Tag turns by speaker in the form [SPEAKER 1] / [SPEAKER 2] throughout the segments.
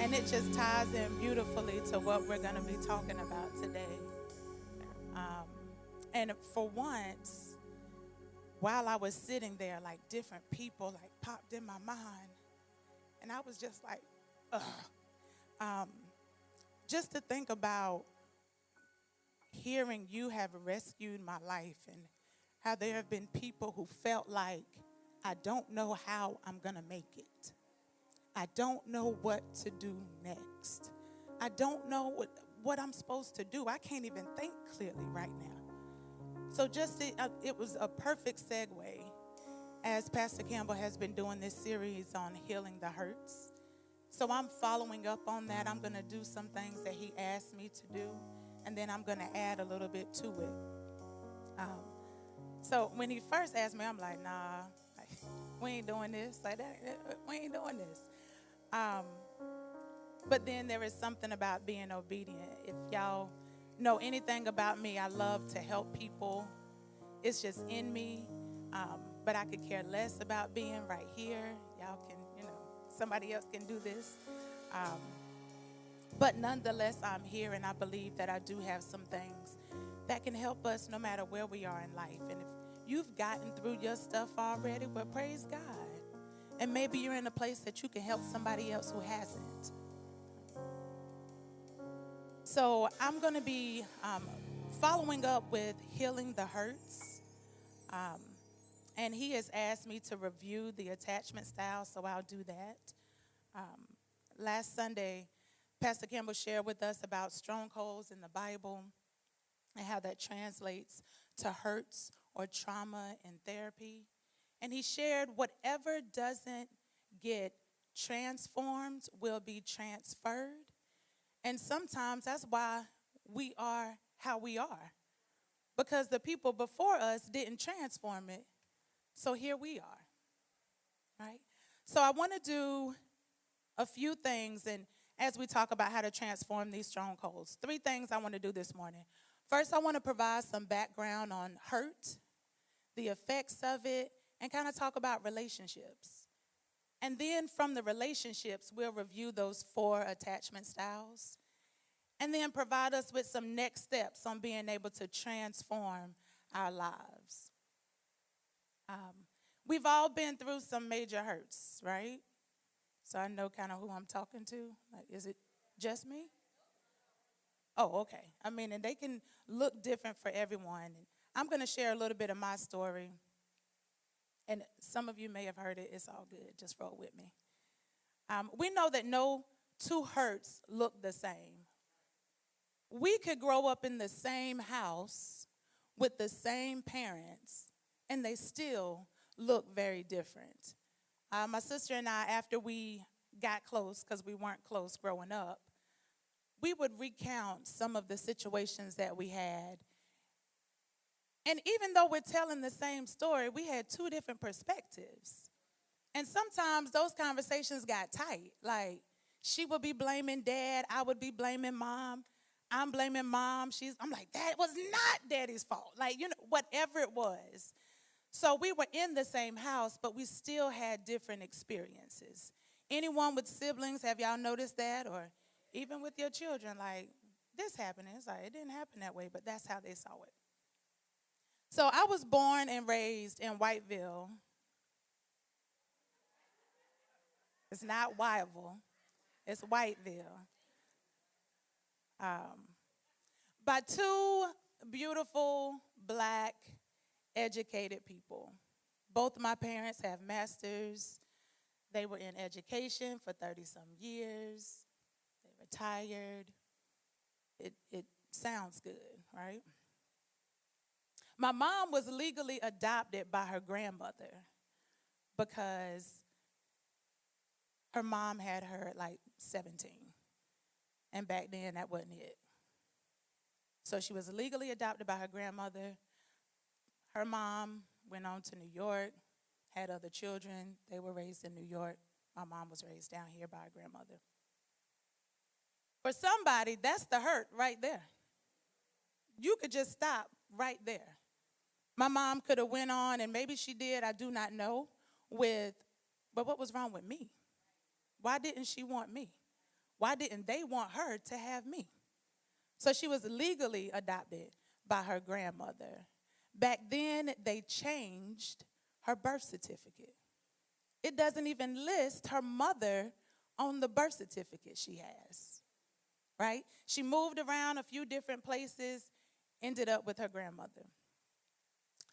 [SPEAKER 1] And it just ties in beautifully to what we're going to be talking about today. Um, and for once, while I was sitting there, like different people like popped in my mind. And I was just like, ugh. Um, just to think about hearing you have rescued my life and how there have been people who felt like, I don't know how I'm going to make it. I don't know what to do next. I don't know what I'm supposed to do. I can't even think clearly right now. So it was a perfect segue as Pastor Campbell has been doing this series on healing the hurts. So I'm following up on that. I'm going to do some things that he asked me to do, and then I'm going to add a little bit to it. So when he first asked me, I'm like, nah, we ain't doing this. Like that, we ain't doing this. But then there is something about being obedient. If y'all know anything about me, I love to help people. It's just in me. But I could care less about being right here. Y'all can, somebody else can do this. But nonetheless, I'm here, and I believe that I do have some things that can help us no matter where we are in life. And if you've gotten through your stuff already, well, praise God. And maybe you're in a place that you can help somebody else who hasn't. So I'm going to be following up with healing the hurts. And he has asked me to review the attachment style, so I'll do that. Last Sunday, Pastor Campbell shared with us about strongholds in the Bible and how that translates to hurts or trauma in therapy. And he shared whatever doesn't get transformed will be transferred. And sometimes that's why we are how we are, because the people before us didn't transform it. So here we are, right? So I want to do a few things, and as we talk about how to transform these strongholds, 3 things I want to do this morning. First, I want to provide some background on hurt, the effects of it, and kind of talk about relationships. And then from the relationships, we'll review those 4 attachment styles, and then provide us with some next steps on being able to transform our lives. We've all been through some major hurts, right? So I know kind of who I'm talking to. Like, is it just me? Oh, okay. I mean, and they can look different for everyone. And I'm going to share a little bit of my story. And some of you may have heard it. It's all good. Just roll with me. We know that no 2 hurts look the same. We could grow up in the same house with the same parents, and they still look very different. My sister and I, after we got close, because we weren't close growing up, we would recount some of the situations that we had. And even though we're telling the same story, we had 2 different perspectives. And sometimes those conversations got tight. Like, she would be blaming dad, I would be blaming mom. I'm blaming mom. I'm like, that was not daddy's fault. Like, whatever it was. So we were in the same house, but we still had different experiences. Anyone with siblings, have y'all noticed that? Or even with your children, like, this happened. It's like, it didn't happen that way, but that's how they saw it. So I was born and raised in Whiteville. It's not Whiteville. It's Whiteville. By 2 beautiful, black, educated people. Both my parents have masters. They were in education for 30-some years. They retired. It sounds good, right? My mom was legally adopted by her grandmother because her mom had her at like 17. And back then, that wasn't it. So she was legally adopted by her grandmother. Her mom went on to New York, had other children. They were raised in New York. My mom was raised down here by her grandmother. For somebody, that's the hurt right there. You could just stop right there. My mom could have went on, and maybe she did, I do not know, but what was wrong with me? Why didn't she want me? Why didn't they want her to have me? So she was legally adopted by her grandmother. Back then, they changed her birth certificate. It doesn't even list her mother on the birth certificate she has, right? She moved around a few different places, ended up with her grandmother.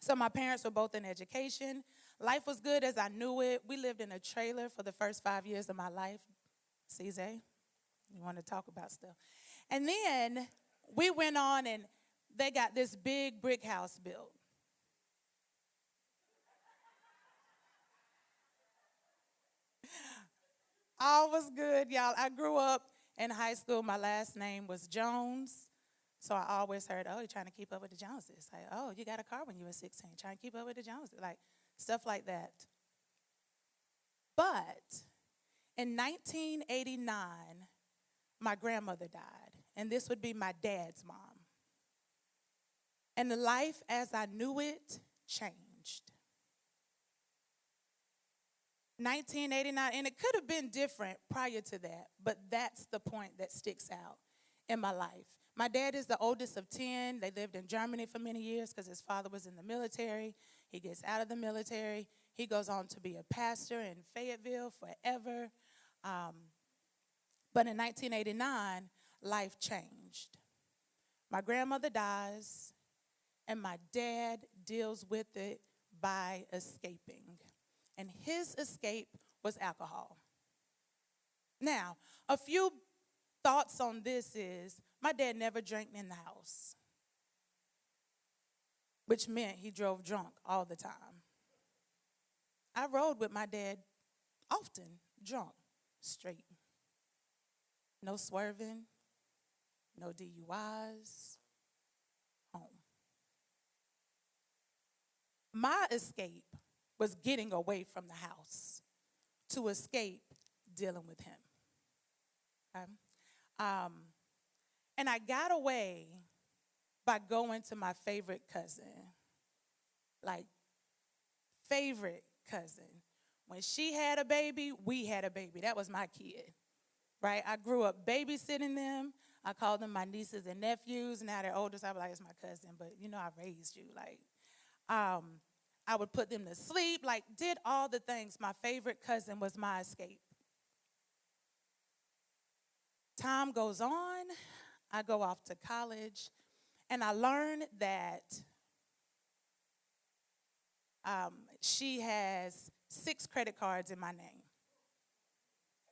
[SPEAKER 1] So my parents were both in education. Life was good as I knew it. We lived in a trailer for the first 5 years of my life. CZ, you want to talk about stuff. And then we went on and they got this big brick house built. All was good, y'all. I grew up in high school. My last name was Jones. So I always heard, oh, you're trying to keep up with the Joneses. Like, oh, you got a car when you were 16. Trying to keep up with the Joneses. Like, stuff like that. But in 1989, my grandmother died. And this would be my dad's mom. And the life as I knew it changed. 1989, and it could have been different prior to that, but that's the point that sticks out in my life. My dad is the oldest of 10. They lived in Germany for many years because his father was in the military. He gets out of the military. He goes on to be a pastor in Fayetteville forever. But in 1989, life changed. My grandmother dies, and my dad deals with it by escaping. And his escape was alcohol. Now, a few thoughts on this is my dad never drank in the house, which meant he drove drunk all the time. I rode with my dad often, drunk, straight. No swerving, no DUIs, home. My escape was getting away from the house to escape dealing with him. Okay? And I got away by going to my favorite cousin. Like, favorite cousin. When she had a baby, we had a baby. That was my kid, right? I grew up babysitting them. I called them my nieces and nephews. Now they're older, so I'm like, it's my cousin. But, you know, I raised you. Like, I would put them to sleep, like, did all the things. My favorite cousin was my escape. Time goes on. I go off to college, and I learned that she has 6 credit cards in my name.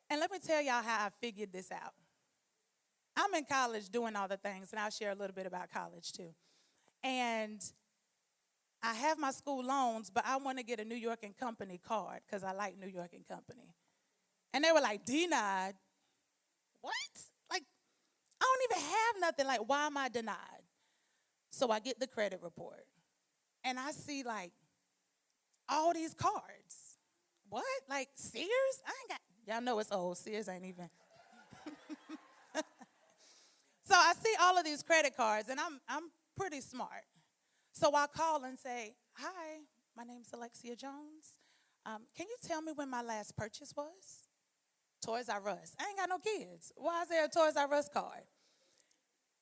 [SPEAKER 1] And let me tell y'all how I figured this out. I'm in college doing all the things, and I'll share a little bit about college too. And I have my school loans, but I want to get a New York and Company card because I like New York and Company. And they were like, denied. What? Like, I don't even have nothing. Like, why am I denied? So I get the credit report, and I see, like, all these cards. What? Like, Sears? I ain't got, y'all know it's old. Sears ain't even. So I see all of these credit cards, and I'm pretty smart. So I call and say, hi, my name's Alexia Jones. Can you tell me when my last purchase was? Toys R Us. I ain't got no kids. Why is there a Toys R Us card?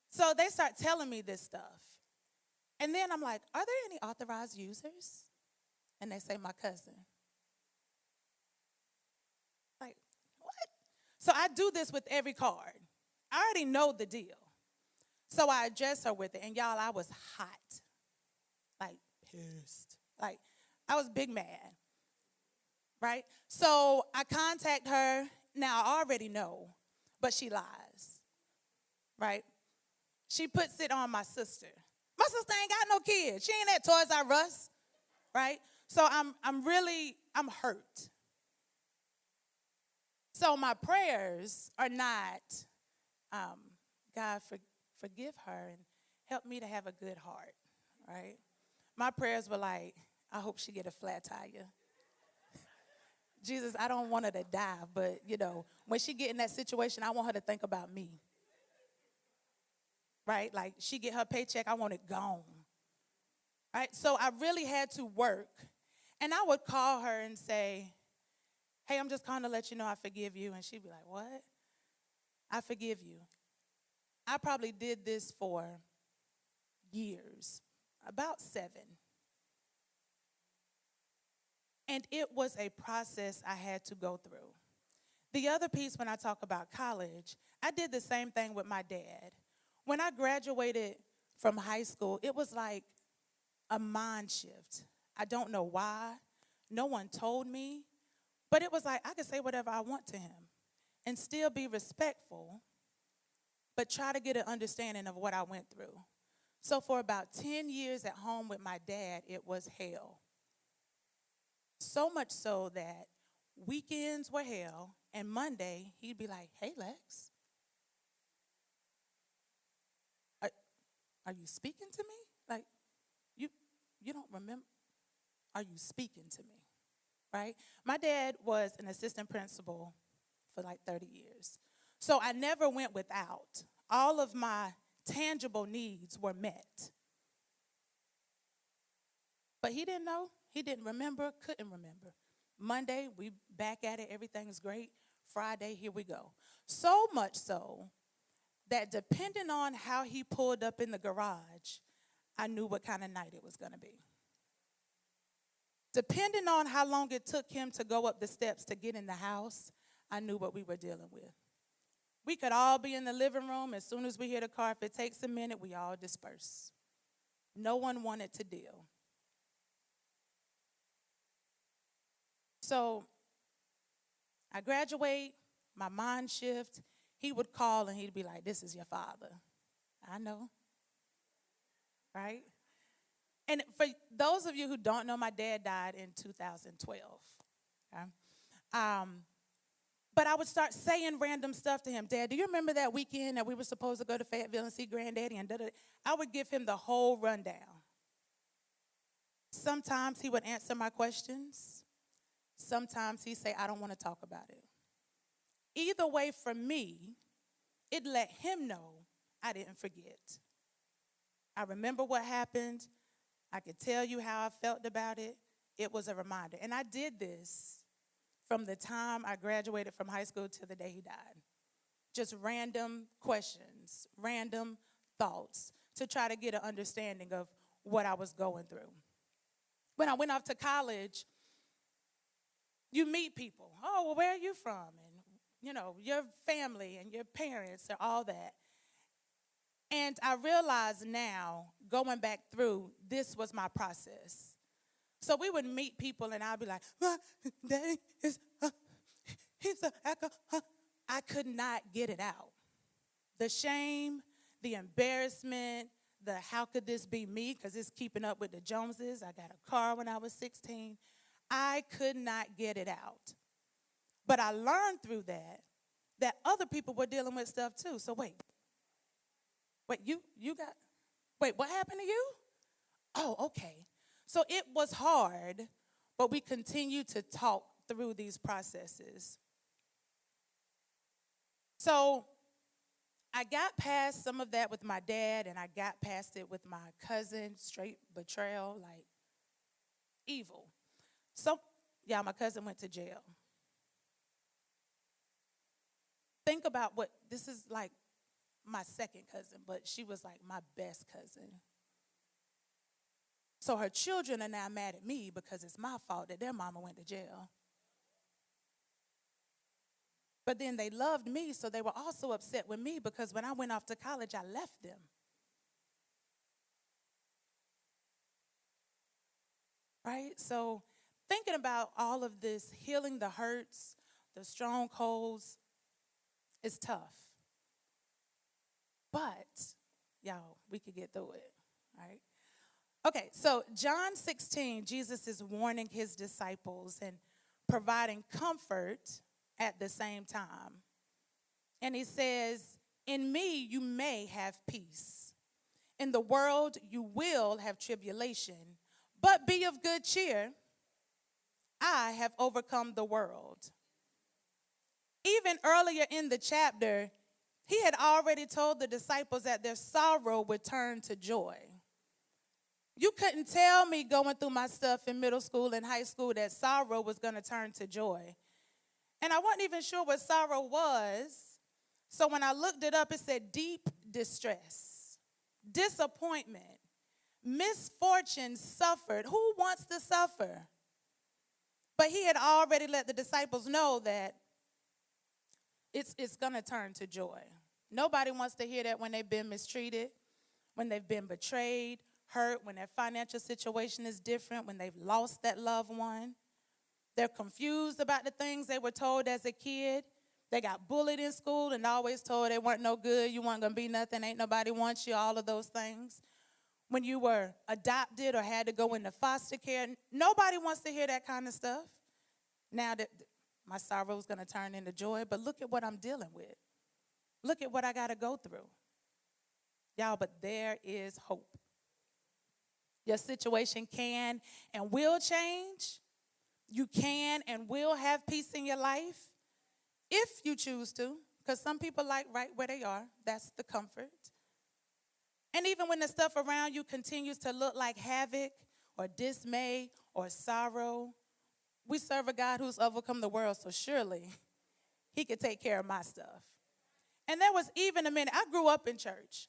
[SPEAKER 1] So they start telling me this stuff. And then I'm like, are there any authorized users? And they say, my cousin. Like, what? So I do this with every card. I already know the deal. So I address her with it. And y'all, I was hot. Like, pissed. Like, I was big mad, right? So I contact her. Now, I already know, but she lies, right? She puts it on my sister. My sister ain't got no kids. She ain't at Toys R Us, right? So I'm hurt. So my prayers are not, God, forgive her and help me to have a good heart, right? My prayers were like, I hope she get a flat tire. Jesus, I don't want her to die, but, you know, when she get in that situation, I want her to think about me. Right? Like, she get her paycheck, I want it gone. Right? So I really had to work. And I would call her and say, hey, I'm just calling to let you know I forgive you. And she'd be like, what? I forgive you. I probably did this for years, about 7. And it was a process I had to go through. The other piece, when I talk about college, I did the same thing with my dad. When I graduated from high school, it was like a mind shift. I don't know why. No one told me. But it was like I could say whatever I want to him and still be respectful, but try to get an understanding of what I went through. So for about 10 years at home with my dad, it was hell. So much so that weekends were hell, and Monday he'd be like, "Hey, Lex, are you speaking to me? Like, you don't remember? Are you speaking to me?" Right? My dad was an assistant principal for like 30 years. So I never went without. All of my tangible needs were met. But he didn't know. He didn't remember, couldn't remember. Monday, we back at it. Everything's great. Friday, here we go. So much so that depending on how he pulled up in the garage, I knew what kind of night it was going to be. Depending on how long it took him to go up the steps to get in the house, I knew what we were dealing with. We could all be in the living room. As soon as we hear the car, if it takes a minute, we all disperse. No one wanted to deal. So I graduate, my mind shift. He would call and he'd be like, "This is your father." I know, right? And for those of you who don't know, my dad died in 2012. Okay? But I would start saying random stuff to him. "Dad, do you remember that weekend that we were supposed to go to Fayetteville and see Granddaddy?" And I would give him the whole rundown. Sometimes he would answer my questions. Sometimes he'd say, "I don't want to talk about it." Either way, for me, it let him know I didn't forget. I remember what happened. I could tell you how I felt about it. It was a reminder. And I did this from the time I graduated from high school to the day he died. Just random questions, random thoughts to try to get an understanding of what I was going through. When I went off to college, you meet people. "Oh, well, where are you from?" And, your family and your parents and all that. And I realize now, going back through, this was my process. So we would meet people, and I'd be like, "Daddy he's a echo." I could not get it out. The shame, the embarrassment, the "how could this be me?" because it's keeping up with the Joneses. I got a car when I was 16. I could not get it out. But I learned through that other people were dealing with stuff too. So wait, what happened to you? Oh, okay. So it was hard, but we continued to talk through these processes. So I got past some of that with my dad, and I got past it with my cousin, straight betrayal, like evil. So, my cousin went to jail. Think about this is like my second cousin, but she was like my best cousin. So her children are now mad at me because it's my fault that their mama went to jail. But then they loved me, so they were also upset with me because when I went off to college, I left them. Right? So thinking about all of this, healing the hurts, the strongholds, is tough. But, we could get through it, right? Okay, so John 16, Jesus is warning his disciples and providing comfort at the same time. And he says, "In me you may have peace. In the world you will have tribulation, but be of good cheer. I have overcome the world." Even earlier in the chapter, he had already told the disciples that their sorrow would turn to joy. You couldn't tell me going through my stuff in middle school and high school that sorrow was going to turn to joy. And I wasn't even sure what sorrow was So when I looked it up, it said deep distress, disappointment, misfortune suffered. Who wants to suffer? But he had already let the disciples know that it's going to turn to joy. Nobody wants to hear that when they've been mistreated, when they've been betrayed, hurt, when their financial situation is different, when they've lost that loved one. They're confused about the things they were told as a kid. They got bullied in school and always told they weren't no good, you weren't going to be nothing, ain't nobody wants you, all of those things. When you were adopted or had to go into foster care, nobody wants to hear that kind of stuff. Now that my sorrow is going to turn into joy, but look at what I'm dealing with. Look at what I got to go through. Y'all, but there is hope. Your situation can and will change. You can and will have peace in your life if you choose to, because some people like right where they are. That's the comfort. And even when the stuff around you continues to look like havoc or dismay or sorrow, we serve a God who's overcome the world, so surely he could take care of my stuff. And there was even a minute, I grew up in church,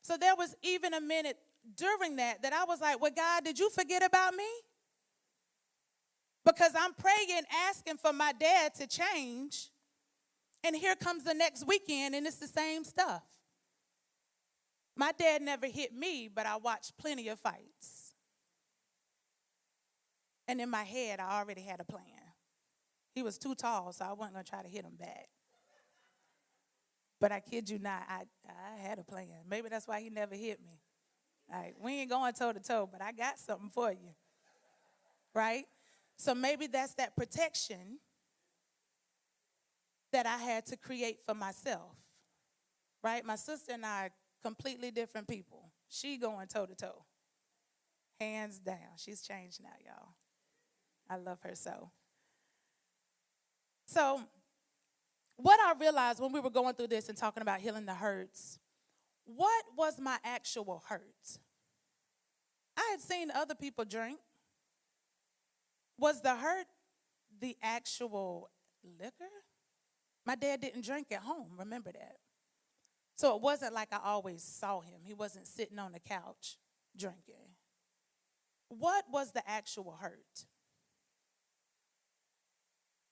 [SPEAKER 1] so there was even a minute during that I was like, well, God, did you forget about me? Because I'm praying, asking for my dad to change, and here comes the next weekend, and it's the same stuff. My dad never hit me, but I watched plenty of fights. And in my head, I already had a plan. He was too tall, so I wasn't going to try to hit him back. But I kid you not, I had a plan. Maybe that's why he never hit me. All right, we ain't going toe-to-toe, but I got something for you. Right? So maybe that's that protection that I had to create for myself. Right? My sister and I are completely different people. She going toe-to-toe. Hands down. She's changed now, y'all. I love her so. So what I realized when we were going through this and talking about healing the hurts, what was my actual hurt? I had seen other people drink. Was the hurt the actual liquor? My dad didn't drink at home, remember that. So it wasn't like I always saw him. He wasn't sitting on the couch drinking. What was the actual hurt?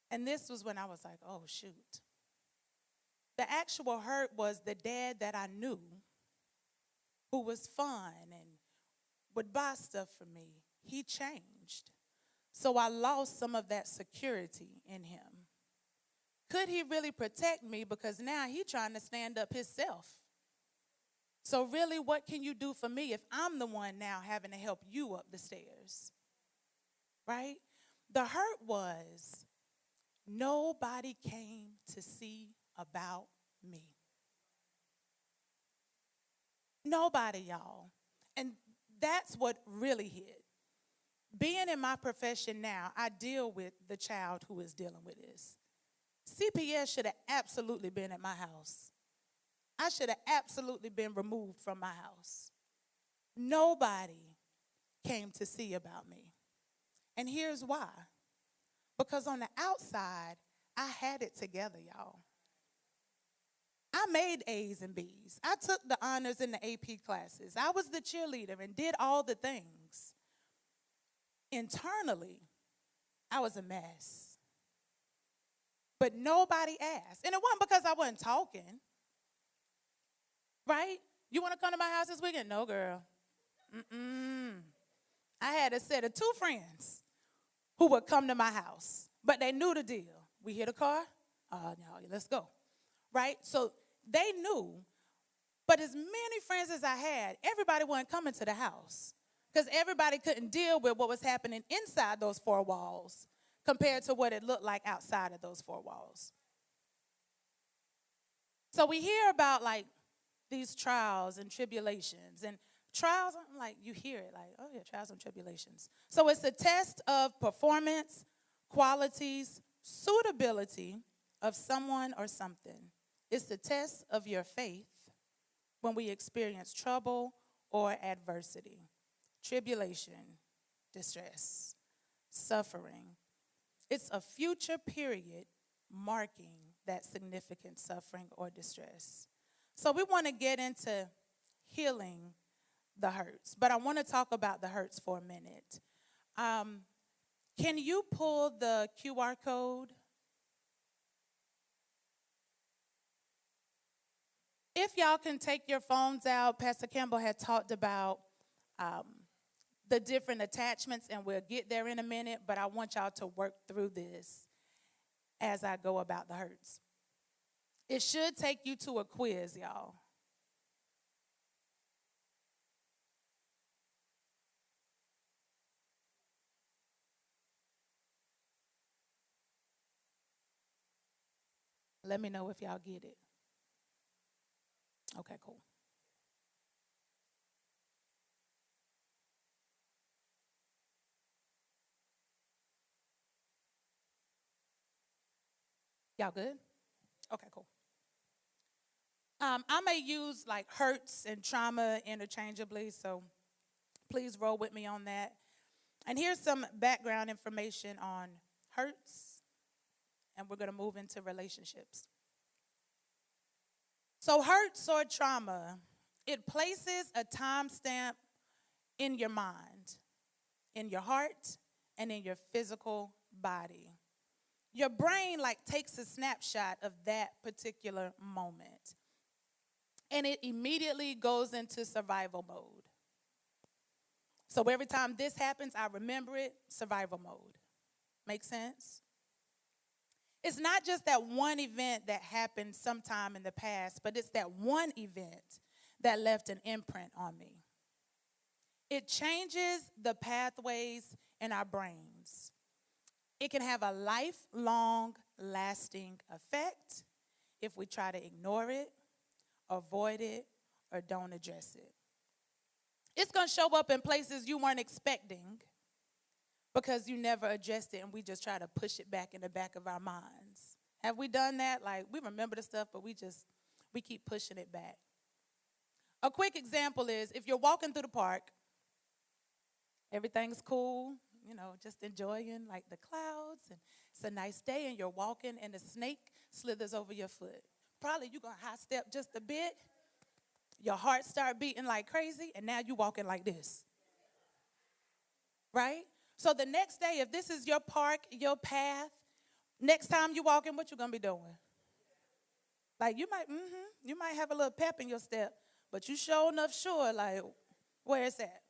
[SPEAKER 1] And this was when I was like, oh, shoot. The actual hurt was the dad that I knew who was fun and would buy stuff for me. He changed. So I lost some of that security in him. Could he really protect me? Because now he's trying to stand up himself. So really, what can you do for me if I'm the one now having to help you up the stairs? Right? The hurt was nobody came to see about me. Nobody, y'all. And that's what really hit. Being in my profession now, I deal with the child who is dealing with this. CPS should have absolutely been at my house. I should have absolutely been removed from my house. Nobody came to see about me. And here's why. Because on the outside, I had it together, y'all. I made A's and B's. I took the honors in the AP classes. I was the cheerleader and did all the things. Internally, I was a mess. But nobody asked. And it wasn't because I wasn't talking. Right? You want to come to my house this weekend? No, girl. I had a set of 2 friends who would come to my house. But they knew the deal. We hit a car? No, let's go. Right? So they knew. But as many friends as I had, everybody wasn't coming to the house. Because everybody couldn't deal with what was happening inside those 4 walls compared to what it looked like outside of those 4 walls. So we hear about, like, these trials and tribulations. And trials, like, you hear it, like, oh, yeah, trials and tribulations. So it's a test of performance, qualities, suitability of someone or something. It's the test of your faith when we experience trouble or adversity, tribulation, distress, suffering. It's a future period marking that significant suffering or distress. So we want to get into healing the hurts, but I want to talk about the hurts for a minute. Can you pull the QR code? If y'all can take your phones out, Pastor Campbell had talked about the different attachments, and we'll get there in a minute, but I want y'all to work through this as I go about the hurts. It should take you to a quiz, y'all. Let me know if y'all get it. Okay, cool. Y'all good? Okay, cool. I may use like hurts and trauma interchangeably, so please roll with me on that. And here's some background information on hurts, and we're going to move into relationships. So, hurts or trauma, it places a timestamp in your mind, in your heart, and in your physical body. Your brain like takes a snapshot of that particular moment, and it immediately goes into survival mode. So every time this happens, I remember it, survival mode. Make sense? It's not just that one event that happened sometime in the past, but it's that one event that left an imprint on me. It changes the pathways in our brains. It can have a lifelong, lasting effect if we try to ignore it, avoid it, or don't address it. It's going to show up in places you weren't expecting because you never addressed it, and we just try to push it back in the back of our minds. Have we done that? Like, we remember the stuff, but we keep pushing it back. A quick example is if you're walking through the park, everything's cool, just enjoying like the clouds, and it's a nice day, and you're walking, and a snake slithers over your foot. Probably you're going to high step just a bit. Your heart start beating like crazy, and now you're walking like this. Right? So the next day, if this is your park, your path, next time you walk in, what you going to be doing? Like you might have a little pep in your step, but you sure enough sure, like, where it's at.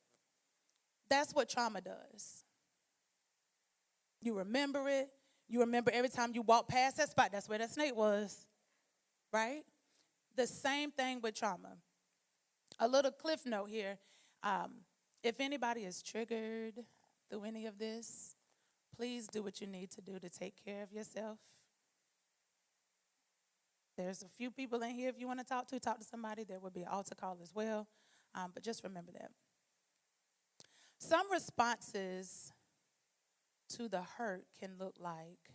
[SPEAKER 1] That's what trauma does. You remember it. You remember every time you walk past that spot, that's where that snake was. Right? The same thing with trauma. A little cliff note here. If anybody is triggered through any of this, please do what you need to do to take care of yourself. There's a few people in here if you want to talk to somebody. There will be an altar call as well. But just remember that. Some responses to the hurt can look like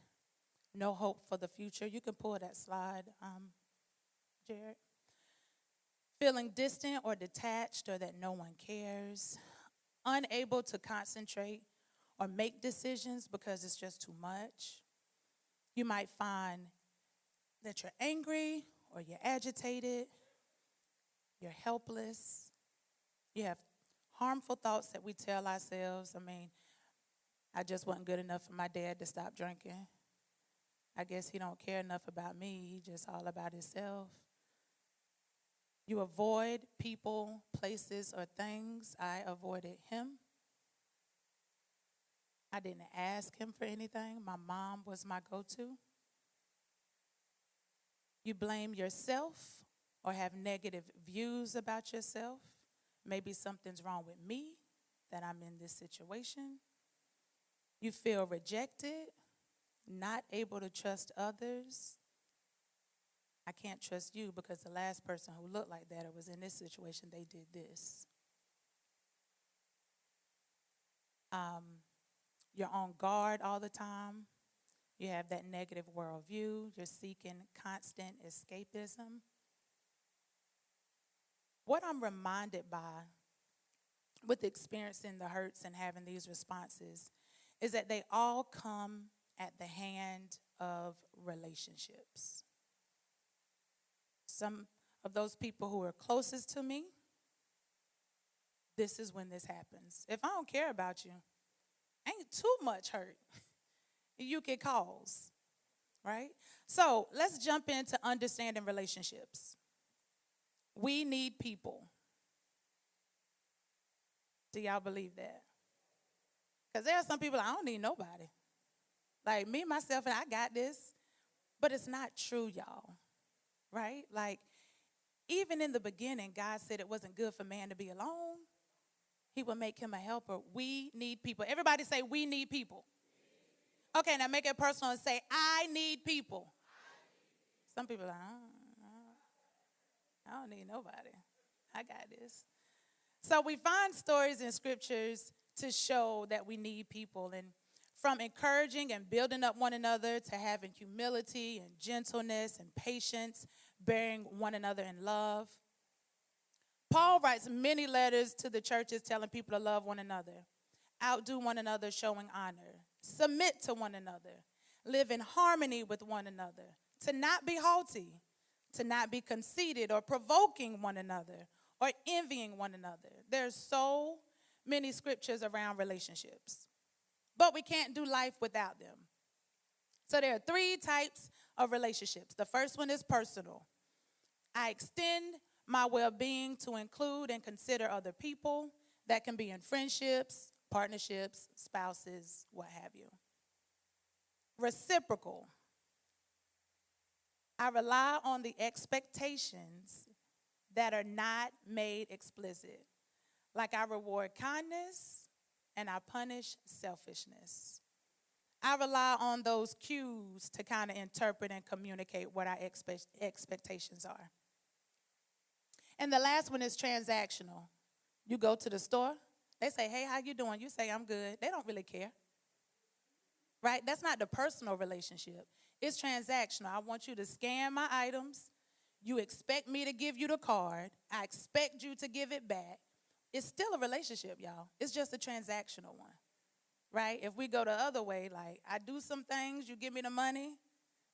[SPEAKER 1] no hope for the future. You can pull that slide, Jared. Feeling distant or detached, or that no one cares. Unable to concentrate or make decisions because it's just too much. You might find that you're angry or you're agitated. You're helpless. You have harmful thoughts that we tell ourselves. I just wasn't good enough for my dad to stop drinking. I guess he don't care enough about me. He just all about himself. You avoid people, places, or things. I avoided him. I didn't ask him for anything. My mom was my go-to. You blame yourself or have negative views about yourself. Maybe something's wrong with me that I'm in this situation. You feel rejected, not able to trust others. I can't trust you because the last person who looked like that or was in this situation, they did this. You're on guard all the time. You have that negative worldview. You're seeking constant escapism. What I'm reminded by with experiencing the hurts and having these responses is that they all come at the hand of relationships. some of those people who are closest to me, this is when this happens. If I don't care about you, ain't too much hurt you can cause, right? So let's jump into understanding relationships. We need people. Do y'all believe that? Because there are some people, I don't need nobody. Like me, myself, and I got this. But it's not true, y'all, right? Like, even in the beginning, God said it wasn't good for man to be alone. He would make him a helper. We need people. Everybody say, we need people. Okay, now make it personal and say, I need people. Some people are like, I don't need nobody. I got this. So we find stories in scriptures to show that we need people. And from encouraging and building up one another to having humility and gentleness and patience, bearing one another in love. Paul writes many letters to the churches telling people to love one another, outdo one another, showing honor, submit to one another, live in harmony with one another, to not be haughty, to not be conceited or provoking one another or envying one another. There's so many scriptures around relationships, but we can't do life without them. So there are 3 types of relationships. The first one is personal. I extend my well-being to include and consider other people. That can be in friendships, partnerships, spouses, what have you. Reciprocal. I rely on the expectations that are not made explicit. Like I reward kindness and I punish selfishness. I rely on those cues to kind of interpret and communicate what our expectations are. And the last one is transactional. You go to the store, they say, hey, how you doing? You say, I'm good. They don't really care. Right? That's not the personal relationship. It's transactional. I want you to scan my items. You expect me to give you the card. I expect you to give it back. It's still a relationship, y'all. It's just a transactional one. Right? If we go the other way, like I do some things, you give me the money,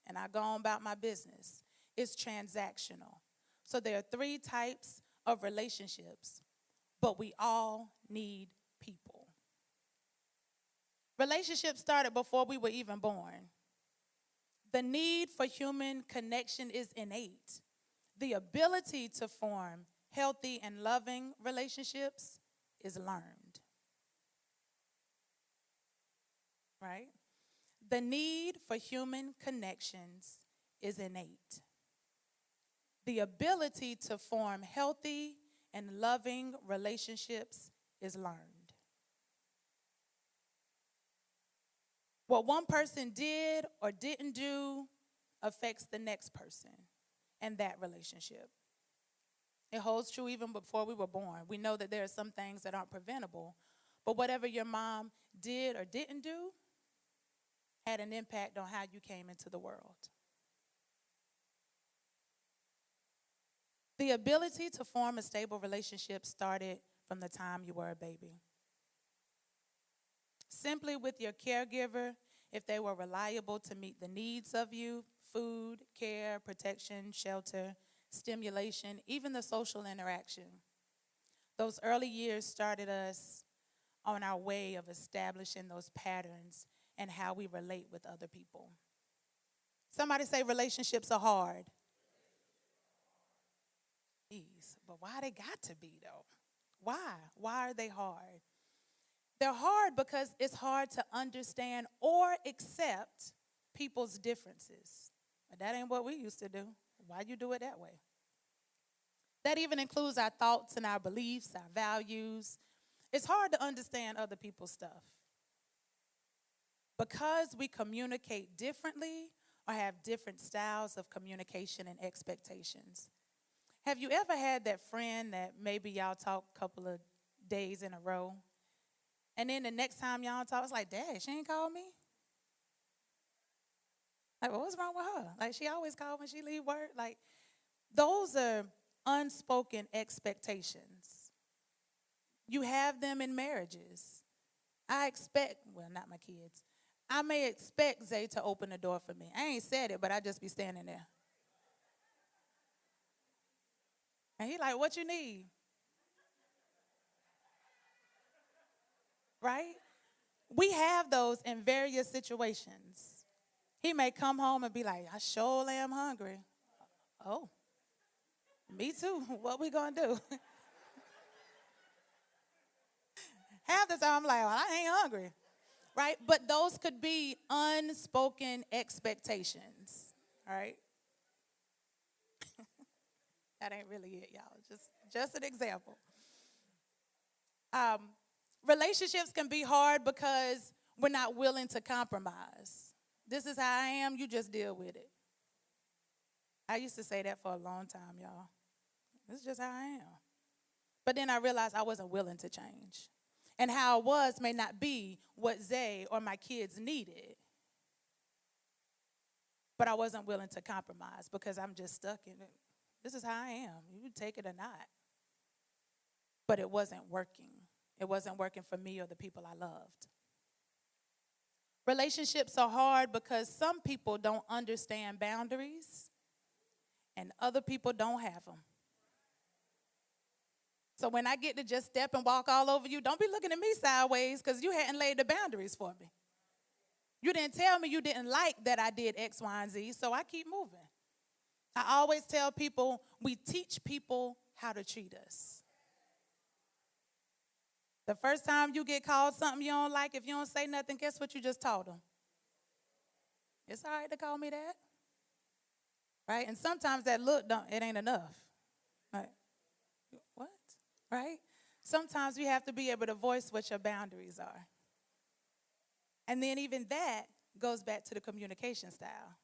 [SPEAKER 1] and I go on about my business. It's transactional. So there are 3 types of relationships, but we all need people. Relationships started before we were even born. The need for human connection is innate. The ability to form healthy and loving relationships is learned. Right? The need for human connections is innate. The ability to form healthy and loving relationships is learned. What one person did or didn't do affects the next person and that relationship. It holds true even before we were born. We know that there are some things that aren't preventable, but whatever your mom did or didn't do had an impact on how you came into the world. The ability to form a stable relationship started from the time you were a baby. Simply with your caregiver, if they were reliable to meet the needs of you, food, care, protection, shelter, stimulation, even the social interaction. Those early years started us on our way of establishing those patterns and how we relate with other people. Somebody say relationships are hard. But why they got to be, though? Why? Why are they hard? They're hard because it's hard to understand or accept people's differences. But that ain't what we used to do. Why you do it that way? That even includes our thoughts and our beliefs, our values. It's hard to understand other people's stuff. Because we communicate differently or have different styles of communication and expectations. Have you ever had that friend that maybe y'all talk a couple of days in a row, and then the next time y'all talk, it's like, Dad, she ain't called me? Like, well, what's wrong with her? Like, she always calls when she leave work. Like, those are unspoken expectations. You have them in marriages. I expect, well, not my kids. I may expect Zay to open the door for me. I ain't said it, but I just be standing there. And he like, what you need? Right? We have those in various situations. He may come home and be like, I sure am hungry. Oh, me too. What we gonna do? Half the time I'm like, well, I ain't hungry. Right? But those could be unspoken expectations. All right? That ain't really it, y'all. Just an example. Um, Relationships can be hard because we're not willing to compromise. This is how I am, you just deal with it. I used to say that for a long time, y'all. This is just how I am. But then I realized I wasn't willing to change. And how I was may not be what Zay or my kids needed. But I wasn't willing to compromise because I'm just stuck in it. This is how I am. You take it or not. But it wasn't working. It wasn't working for me or the people I loved. Relationships are hard because some people don't understand boundaries and other people don't have them. So when I get to just step and walk all over you, don't be looking at me sideways because you hadn't laid the boundaries for me. You didn't tell me you didn't like that I did X, Y, and Z, so I keep moving. I always tell people we teach people how to treat us. The first time you get called something you don't like, if you don't say nothing, guess what you just told them? It's all right to call me that. Right? And sometimes that look, it ain't enough. Right? What? Right? Sometimes you have to be able to voice what your boundaries are. And then even that goes back to the communication style.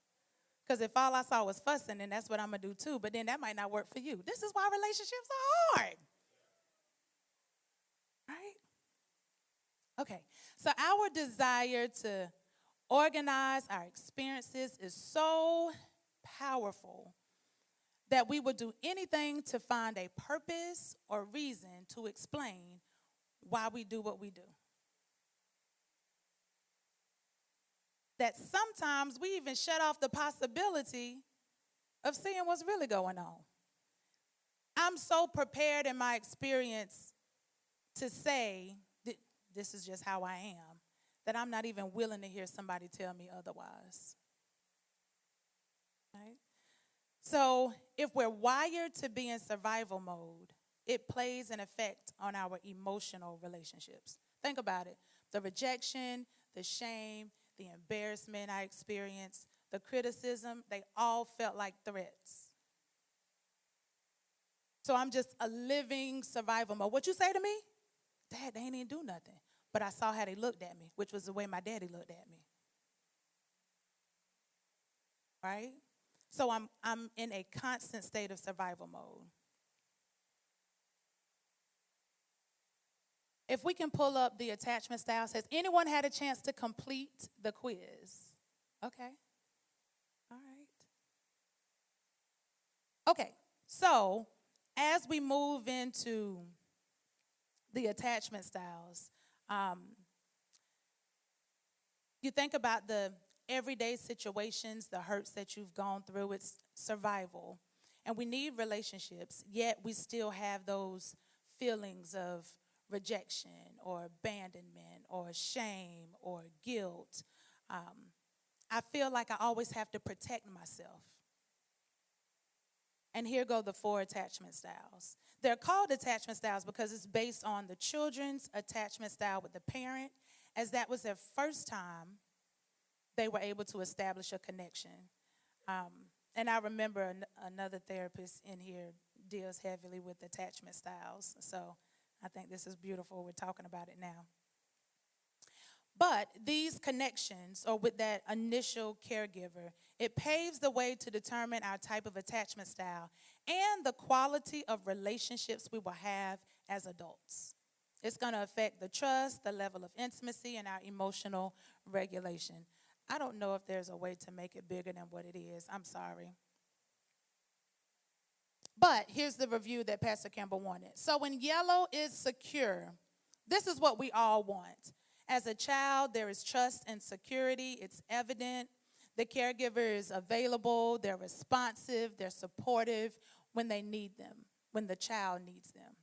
[SPEAKER 1] Because if all I saw was fussing, then that's what I'm going to do too. But then that might not work for you. This is why relationships are hard. Right? Okay. So our desire to organize our experiences is so powerful that we would do anything to find a purpose or reason to explain why we do what we do. That sometimes we even shut off the possibility of seeing what's really going on. I'm so prepared in my experience to say that this is just how I am, that I'm not even willing to hear somebody tell me otherwise. Right? So if we're wired to be in survival mode, it plays an effect on our emotional relationships. Think about it. The rejection, the shame, the embarrassment I experienced, the criticism, they all felt like threats. So I'm just a living survival mode. What you say to me? Dad, they ain't even do nothing. But I saw how they looked at me, which was the way my daddy looked at me. Right? So I'm in a constant state of survival mode. If we can pull up the attachment styles, has anyone had a chance to complete the quiz? Okay. All right. Okay. So as we move into the attachment styles, you think about the everyday situations, the hurts that you've gone through. It's survival. And we need relationships, yet we still have those feelings of rejection or abandonment or shame or guilt. I feel like I always have to protect myself. And here go the 4 attachment styles. They're called attachment styles because it's based on the children's attachment style with the parent, as that was their first time they were able to establish a connection. And I remember another therapist in here deals heavily with attachment styles. So I think this is beautiful. We're talking about it now. But these connections, or with that initial caregiver, it paves the way to determine our type of attachment style and the quality of relationships we will have as adults. It's going to affect the trust, the level of intimacy, and our emotional regulation. I don't know if there's a way to make it bigger than what it is. I'm sorry. But here's the review that Pastor Campbell wanted. So when yellow is secure, this is what we all want. As a child, there is trust and security. It's evident. The caregiver is available. They're responsive. They're supportive when they need them. when the child needs them.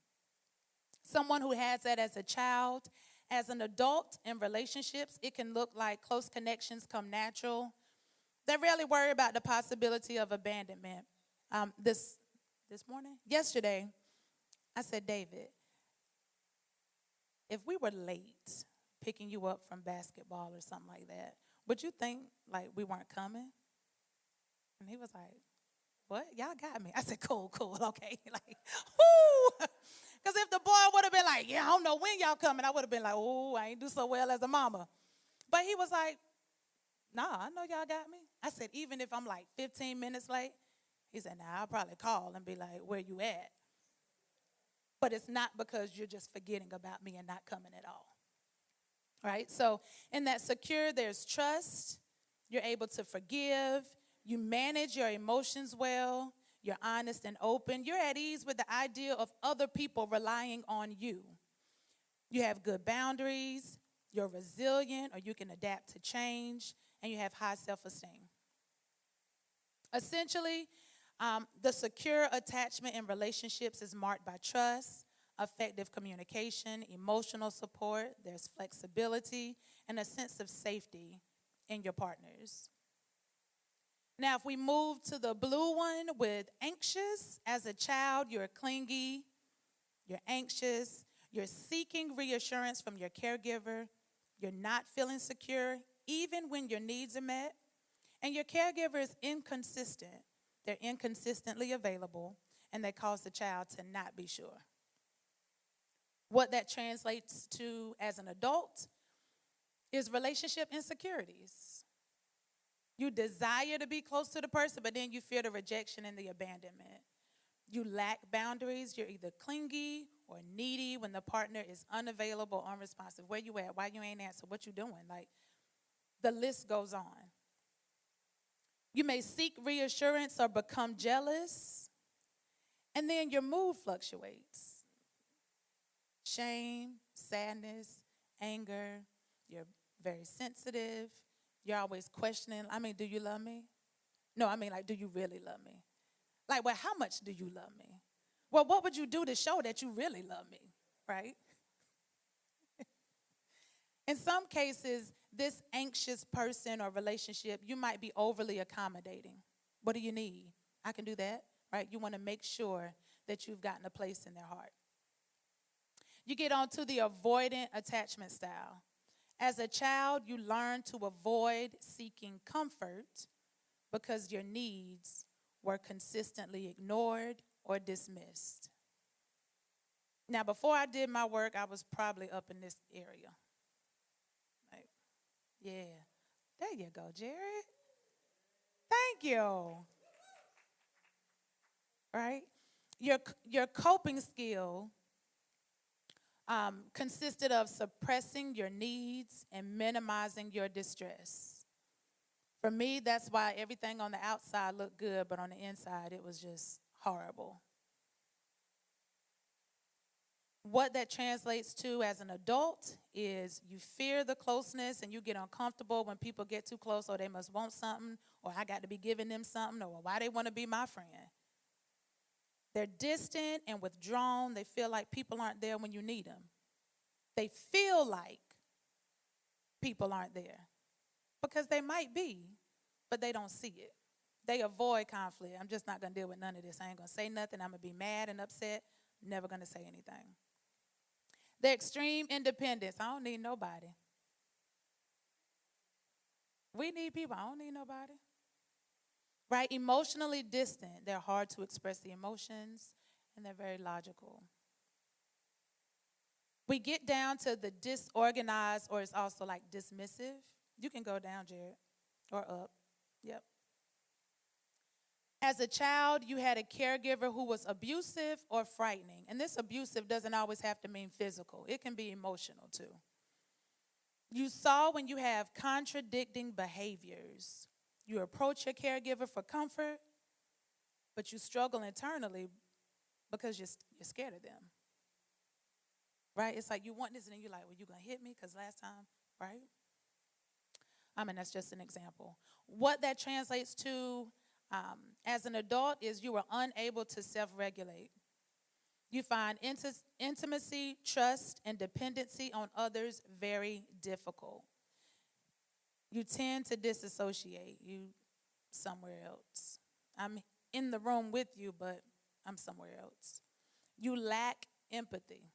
[SPEAKER 1] Someone who has that as a child, as an adult in relationships, it can look like close connections come natural. They rarely worry about the possibility of abandonment. This morning, yesterday, I said, David, if we were late picking you up from basketball or something like that, would you think like we weren't coming? And he was like, what? Y'all got me. I said, cool, okay. Like, whoo. Because if the boy would have been like, yeah, I don't know when y'all coming, I would have been like, oh, I ain't do so well as a mama. But he was like, nah, I know y'all got me. I said, even if I'm like 15 minutes late, he said, nah, I'll probably call and be like, where you at? But it's not because you're just forgetting about me and not coming at all. Right? So in that secure, there's trust. You're able to forgive. You manage your emotions well. You're honest and open. You're at ease with the idea of other people relying on you. You have good boundaries. You're resilient, or you can adapt to change. And you have high self-esteem. Essentially, the secure attachment in relationships is marked by trust, effective communication, emotional support. There's flexibility, and a sense of safety in your partners. Now, if we move to the blue one with anxious, as a child, you're clingy, you're anxious, you're seeking reassurance from your caregiver, you're not feeling secure, even when your needs are met, and your caregiver is inconsistent. They're inconsistently available, and they cause the child to not be sure. What that translates to as an adult is relationship insecurities. You desire to be close to the person, but then you fear the rejection and the abandonment. You lack boundaries. You're either clingy or needy when the partner is unavailable, unresponsive. Where you at? Why you ain't answer? What you doing? Like, the list goes on. You may seek reassurance or become jealous, and then your mood fluctuates. Shame, sadness, anger. You're very sensitive. You're always questioning, do you love me? No, like, do you really love me? Like, well, how much do you love me? Well, what would you do to show that you really love me, right? In some cases, this anxious person or relationship, you might be overly accommodating. What do you need? I can do that, right? You want to make sure that you've gotten a place in their heart. You get on to the avoidant attachment style. As a child, you learn to avoid seeking comfort because your needs were consistently ignored or dismissed. Now, before I did my work, I was probably up in this area. Like, yeah. There you go, Jared. Thank you. Right? Your coping skill consisted of suppressing your needs and minimizing your distress. For me, that's why everything on the outside looked good, but on the inside, it was just horrible. What that translates to as an adult is you fear the closeness and you get uncomfortable when people get too close, or they must want something, or I got to be giving them something, or why they want to be my friend. They're distant and withdrawn. They feel like people aren't there when you need them. They feel like people aren't there because they might be, but they don't see it. They avoid conflict. I'm just not going to deal with none of this. I ain't going to say nothing. I'm going to be mad and upset. Never going to say anything. The extreme independence. I don't need nobody. We need people. I don't need nobody. Right? Emotionally distant. They're hard to express the emotions, and they're very logical. We get down to the disorganized, or it's also like dismissive. You can go down, Jared, or up. Yep. As a child, you had a caregiver who was abusive or frightening. And this abusive doesn't always have to mean physical. It can be emotional too. You saw when you have contradicting behaviors. You approach your caregiver for comfort, but you struggle internally because you're scared of them. Right? It's like you want this, and then you're like, well, you going to hit me because last time, right? That's just an example. What that translates to as an adult is you were unable to self-regulate. You find intimacy, trust, and dependency on others very difficult. You tend to disassociate. You somewhere else. I'm in the room with you, but I'm somewhere else. You lack empathy.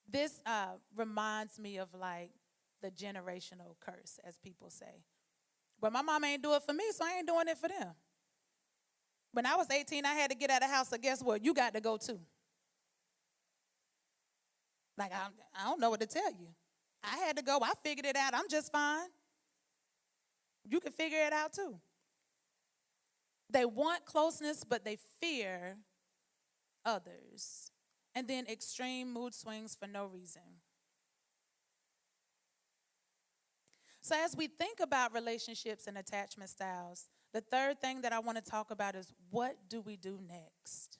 [SPEAKER 1] This reminds me of like the generational curse, as people say. Well, my mom ain't do it for me, so I ain't doing it for them. When I was 18, I had to get out of the house, so guess what? You got to go too. Like, I don't know what to tell you. I had to go. I figured it out. I'm just fine. You can figure it out too. They want closeness, but they fear others. And then extreme mood swings for no reason. So as we think about relationships and attachment styles, the third thing that I want to talk about is, what do we do next?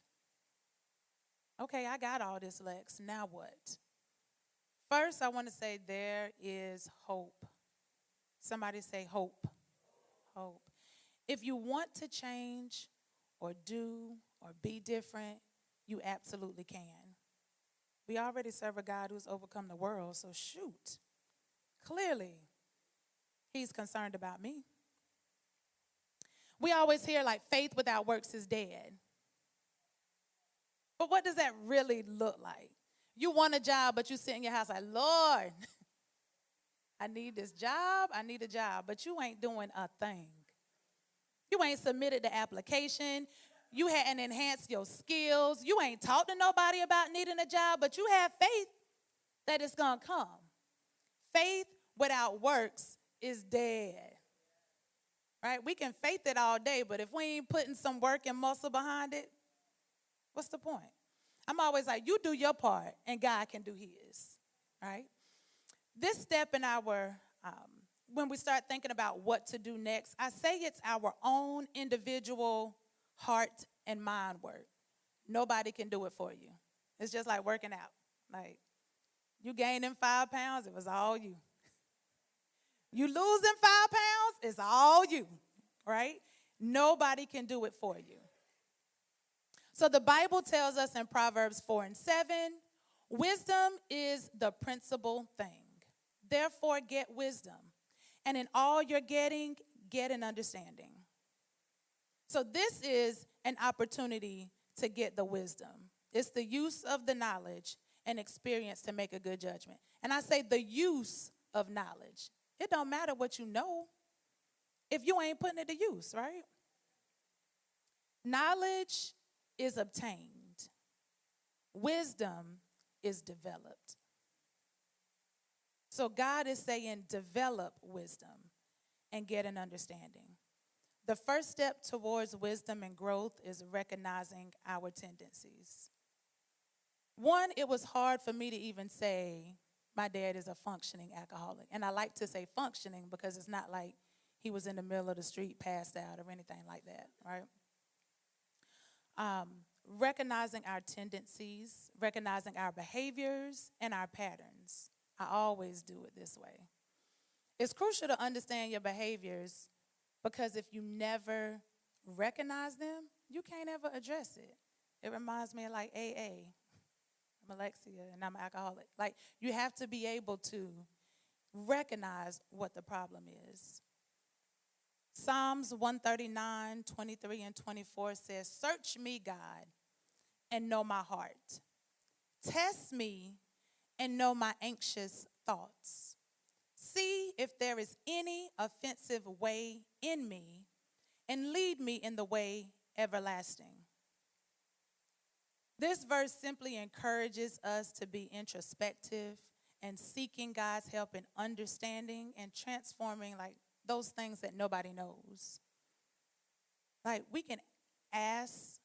[SPEAKER 1] Okay, I got all this, Lex. Now what? First, I want to say there is hope. Somebody say hope. Hope. If you want to change or do or be different, you absolutely can. We already serve a God who's overcome the world, so shoot. Clearly, he's concerned about me. We always hear like faith without works is dead. But what does that really look like? You want a job, but you sit in your house like, Lord, I need this job, I need a job, but you ain't doing a thing. You ain't submitted the application. You hadn't enhanced your skills. You ain't talked to nobody about needing a job, but you have faith that it's going to come. Faith without works is dead. Right? We can faith it all day, but if we ain't putting some work and muscle behind it, what's the point? I'm always like, you do your part, and God can do his. Right? This step in our, when we start thinking about what to do next, I say it's our own individual heart and mind work. Nobody can do it for you. It's just like working out. Like, you gaining 5 pounds, it was all you. You losing 5 pounds, it's all you, right? Nobody can do it for you. So the Bible tells us in Proverbs 4:7, wisdom is the principal thing. Therefore, get wisdom. And in all you're getting, get an understanding. So this is an opportunity to get the wisdom. It's the use of the knowledge and experience to make a good judgment. And I say the use of knowledge. It don't matter what you know if you ain't putting it to use, right? Knowledge is obtained. Wisdom is developed. So God is saying develop wisdom and get an understanding. The first step towards wisdom and growth is recognizing our tendencies. One, it was hard for me to even say my dad is a functioning alcoholic. And I like to say functioning because it's not like he was in the middle of the street, passed out, or anything like that, right? Recognizing our tendencies, recognizing our behaviors and our patterns. I always do it this way. It's crucial to understand your behaviors because if you never recognize them, you can't ever address it. It reminds me of like AA. I'm Alexia and I'm an alcoholic. Like, you have to be able to recognize what the problem is. Psalms 139:23-24 says, search me, God, and know my heart. Test me and know my anxious thoughts. See if there is any offensive way in me, and lead me in the way everlasting. This verse simply encourages us to be introspective and seeking God's help in understanding and transforming like those things that nobody knows. Like, we can ask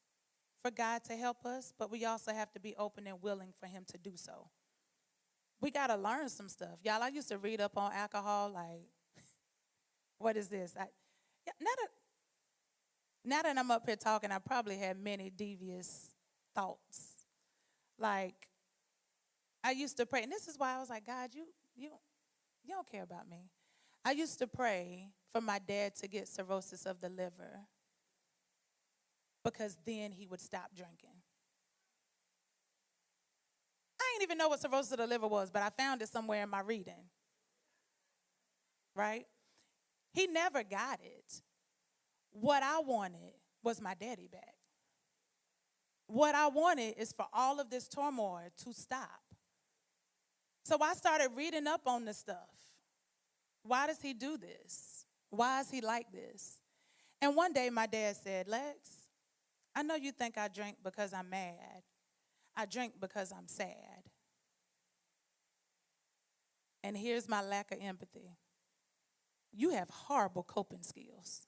[SPEAKER 1] for God to help us, but we also have to be open and willing for him to do so. We got to learn some stuff. Y'all, I used to read up on alcohol, like, what is this? Now that I'm up here talking, I probably had many devious thoughts. Like, I used to pray, and this is why I was like, God, you don't care about me. I used to pray for my dad to get cirrhosis of the liver because then he would stop drinking. didn't even know what cirrhosis of the liver was, but I found it somewhere in my reading. Right? He never got it. What I wanted was my daddy back. What I wanted is for all of this turmoil to stop. So I started reading up on this stuff. Why does he do this? Why is he like this? And one day my dad said, Lex, I know you think I drink because I'm mad. I drink because I'm sad. And here's my lack of empathy. You have horrible coping skills.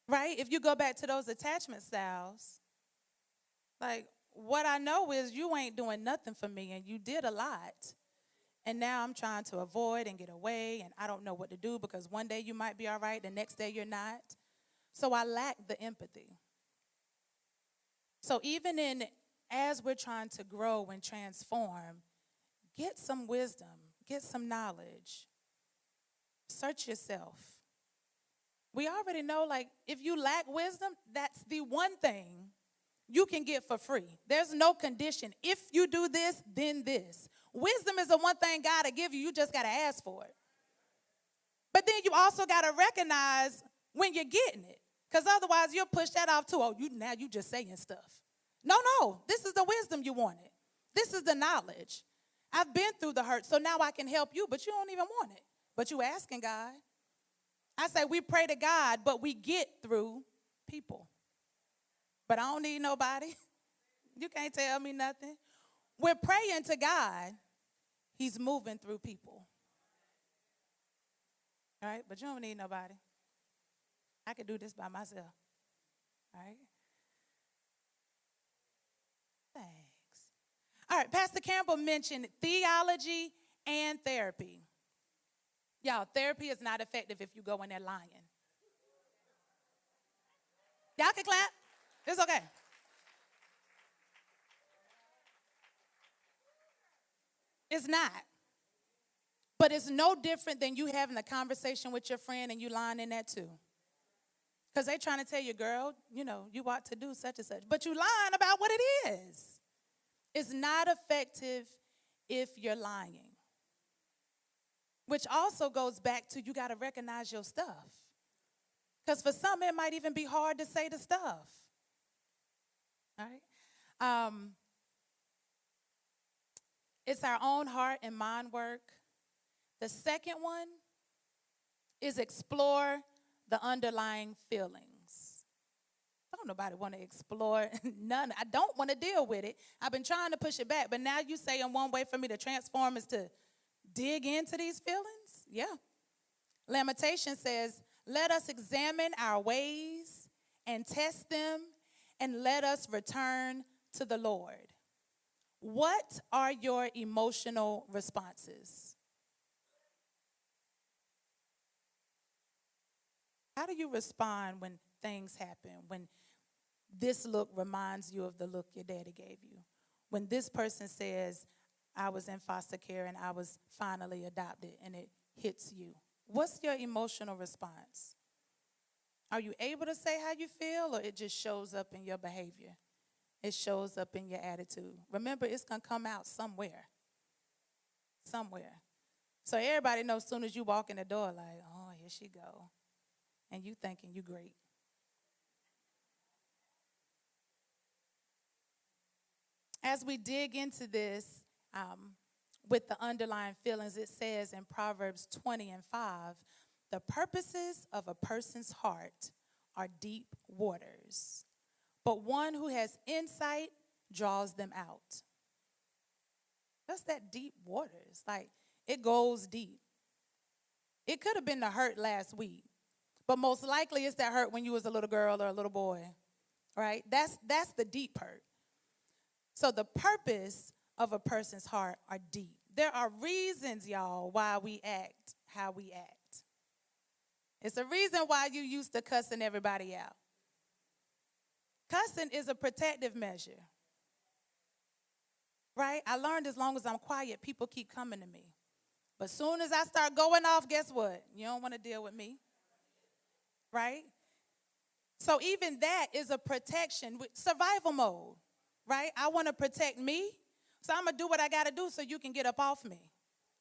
[SPEAKER 1] Right? If you go back to those attachment styles, like what I know is you ain't doing nothing for me and you did a lot. And now I'm trying to avoid and get away and I don't know what to do because one day you might be all right, the next day you're not. So I lack the empathy. So even as we're trying to grow and transform, get some wisdom, get some knowledge. Search yourself. We already know, like, if you lack wisdom, that's the one thing you can get for free. There's no condition. If you do this, then this. Wisdom is the one thing God will give you. You just got to ask for it. But then you also got to recognize when you're getting it. Because otherwise, you'll push that off too. Oh, now you just saying stuff. No. This is the wisdom you wanted. This is the knowledge. I've been through the hurt, so now I can help you, but you don't even want it. But you asking God. I say we pray to God, but we get through people. But I don't need nobody. You can't tell me nothing. We're praying to God. He's moving through people. All right? But you don't need nobody. I could do this by myself. All right? Thanks. All right, Pastor Campbell mentioned theology and therapy. Y'all, therapy is not effective if you go in there lying. Y'all can clap. It's okay. It's not. But it's no different than you having a conversation with your friend and you lying in that too. Because they trying to tell you, girl, you ought to do such and such. But you lying about what it is. It's not effective if you're lying. Which also goes back to you got to recognize your stuff. Because for some, it might even be hard to say the stuff. All right? It's our own heart and mind work. The second one is explore the underlying feelings. Don't nobody want to explore none. I don't want to deal with it. I've been trying to push it back, but now you say in one way for me to transform is to dig into these feelings? Yeah. Lamentation says, let us examine our ways and test them, and let us return to the Lord. What are your emotional responses? How do you respond when things happen? When this look reminds you of the look your daddy gave you? When this person says, I was in foster care and I was finally adopted, and it hits you. What's your emotional response? Are you able to say how you feel, or it just shows up in your behavior? It shows up in your attitude. Remember, it's going to come out somewhere. Somewhere. So everybody knows as soon as you walk in the door, like, oh, here she go. And you thinking you great. As we dig into this, with the underlying feelings, it says in Proverbs 20:5, the purposes of a person's heart are deep waters, but one who has insight draws them out. That's that deep waters. Like, it goes deep. It could have been the hurt last week, but most likely it's that hurt when you was a little girl or a little boy, right? That's the deep hurt. So the purpose of a person's heart are deep. There are reasons, y'all, why we act how we act. It's a reason why you used to cussing everybody out. Cussing is a protective measure, right? I learned as long as I'm quiet, people keep coming to me. But soon as I start going off, guess what? You don't want to deal with me, right? So even that is a protection with survival mode. right? I want to protect me, so I'm going to do what I got to do so you can get up off me,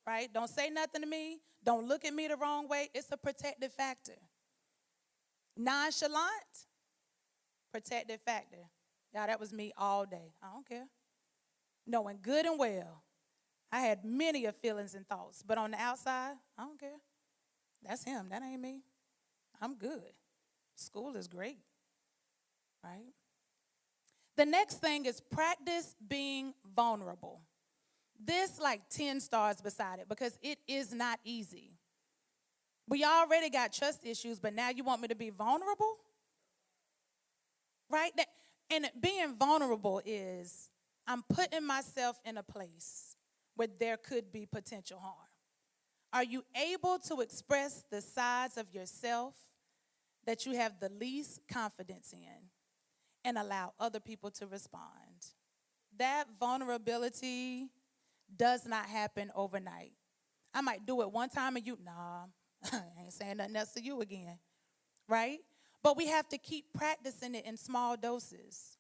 [SPEAKER 1] right? Don't say nothing to me. Don't look at me the wrong way. It's a protective factor. Nonchalant, protective factor. Y'all, that was me all day. I don't care. Knowing good and well, I had many of feelings and thoughts, but on the outside, I don't care. That's him. That ain't me. I'm good. School is great, right? The next thing is practice being vulnerable. This like 10 stars beside it because it is not easy. We already got trust issues, but now you want me to be vulnerable? Right? And being vulnerable is I'm putting myself in a place where there could be potential harm. Are you able to express the sides of yourself that you have the least confidence in and allow other people to respond? That vulnerability does not happen overnight. I might do it one time and nah, I ain't saying nothing else to you again, right? But we have to keep practicing it in small doses.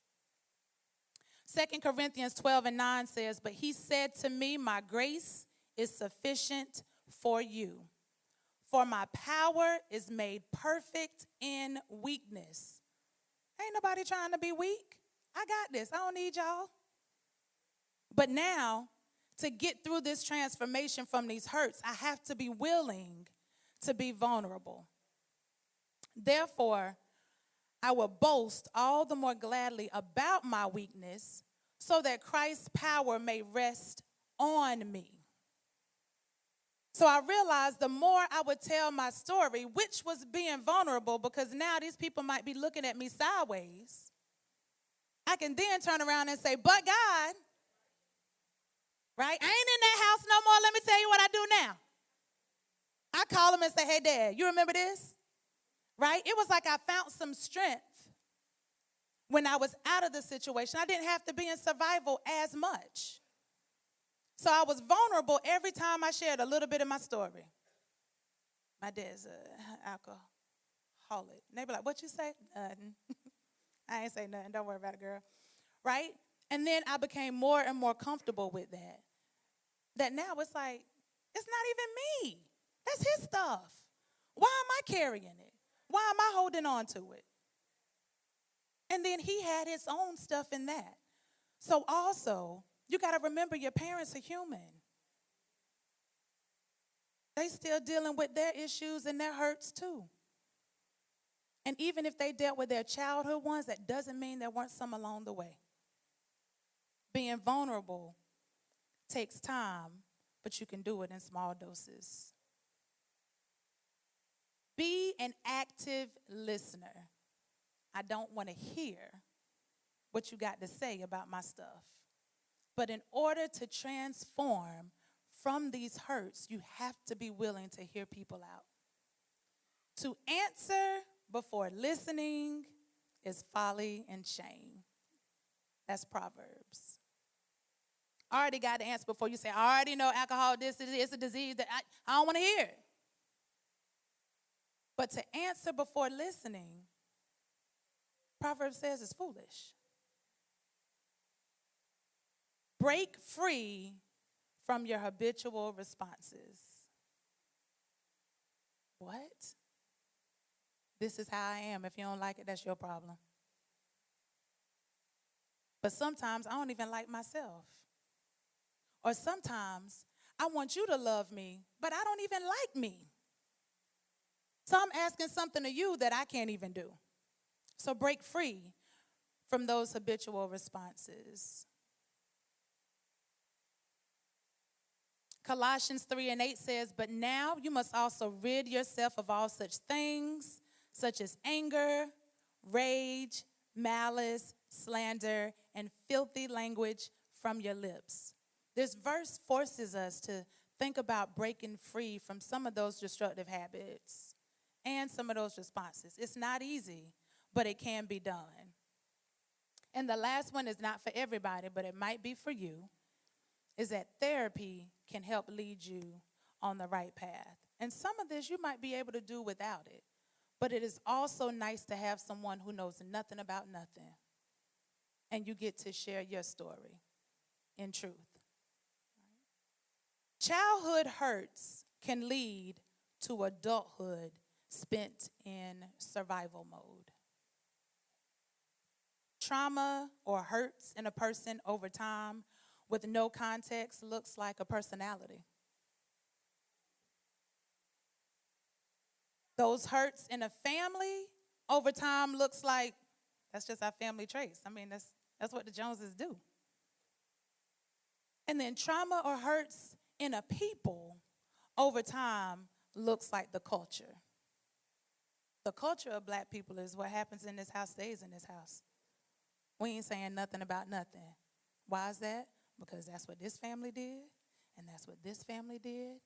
[SPEAKER 1] 2 Corinthians 12:9 says, but he said to me, my grace is sufficient for you. For my power is made perfect in weakness. Ain't nobody trying to be weak. I got this. I don't need y'all. But now, to get through this transformation from these hurts, I have to be willing to be vulnerable. Therefore, I will boast all the more gladly about my weakness so that Christ's power may rest on me. So I realized the more I would tell my story, which was being vulnerable, because now these people might be looking at me sideways, I can then turn around and say, but God, right? I ain't in that house no more. Let me tell you what I do now. I call him and say, hey, Dad, you remember this? Right? It was like I found some strength when I was out of the situation. I didn't have to be in survival as much. So I was vulnerable every time I shared a little bit of my story. My dad's an alcoholic. And they be like, what you say? Nothing. I ain't say nothing. Don't worry about it, girl. Right? And then I became more and more comfortable with that. That now it's like, it's not even me. That's his stuff. Why am I carrying it? Why am I holding on to it? And then he had his own stuff in that. So also, you got to remember your parents are human. They still dealing with their issues and their hurts too. And even if they dealt with their childhood ones, that doesn't mean there weren't some along the way. Being vulnerable takes time, but you can do it in small doses. Be an active listener. I don't want to hear what you got to say about my stuff. But in order to transform from these hurts, you have to be willing to hear people out. To answer before listening is folly and shame. That's Proverbs. I already got the answer before you say, I already know alcohol, this is a disease that I don't want to hear it. But to answer before listening, Proverbs says is foolish. Break free from your habitual responses. What? This is how I am. If you don't like it, that's your problem. But sometimes I don't even like myself. Or sometimes I want you to love me, but I don't even like me. So I'm asking something of you that I can't even do. So break free from those habitual responses. Colossians 3:8 says, but now you must also rid yourself of all such things, such as anger, rage, malice, slander, and filthy language from your lips. This verse forces us to think about breaking free from some of those destructive habits and some of those responses. It's not easy, but it can be done. And the last one is not for everybody, but it might be for you, is that therapy can help lead you on the right path. And some of this you might be able to do without it, but it is also nice to have someone who knows nothing about nothing and you get to share your story in truth. Childhood hurts can lead to adulthood spent in survival mode. Trauma or hurts in a person over time with no context looks like a personality. Those hurts in a family over time looks like that's just our family traits. I mean, that's what the Joneses do. And then trauma or hurts in a people over time looks like the culture. The culture of black people is what happens in this house stays in this house. We ain't saying nothing about nothing. Why is that? Because that's what this family did, and that's what this family did.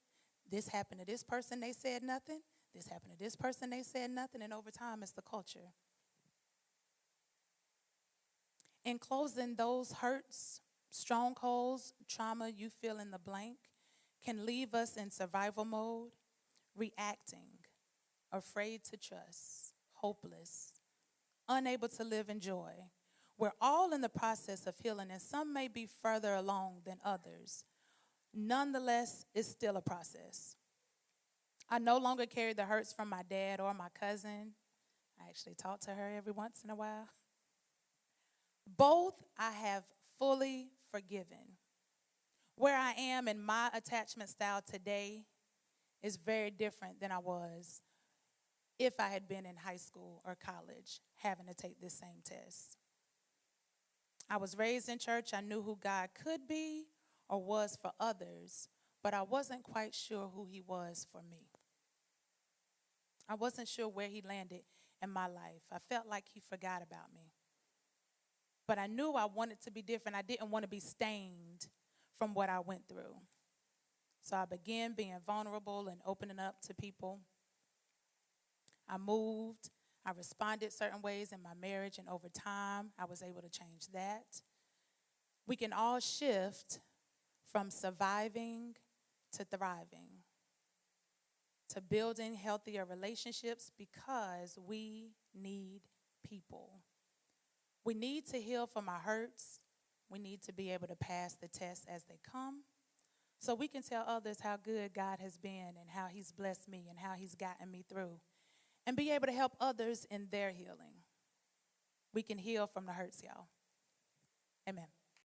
[SPEAKER 1] This happened to this person, they said nothing. This happened to this person, they said nothing, and over time, it's the culture. In closing, those hurts, strongholds, trauma, you fill in the blank, can leave us in survival mode, reacting, afraid to trust, hopeless, unable to live in joy. We're all in the process of healing, and some may be further along than others. Nonetheless, it's still a process. I no longer carry the hurts from my dad or my cousin. I actually talk to her every once in a while. Both I have fully forgiven. Where I am in my attachment style today is very different than I was if I had been in high school or college having to take this same test. I was raised in church. I knew who God could be or was for others, but I wasn't quite sure who he was for me. I wasn't sure where he landed in my life. I felt like he forgot about me. But I knew I wanted to be different. I didn't want to be stained from what I went through. So I began being vulnerable and opening up to people. I moved. I responded certain ways in my marriage, and over time, I was able to change that. We can all shift from surviving to thriving, to building healthier relationships because we need people. We need to heal from our hurts. We need to be able to pass the tests as they come so we can tell others how good God has been and how he's blessed me and how he's gotten me through, and be able to help others in their healing. We can heal from the hurts, y'all. Amen.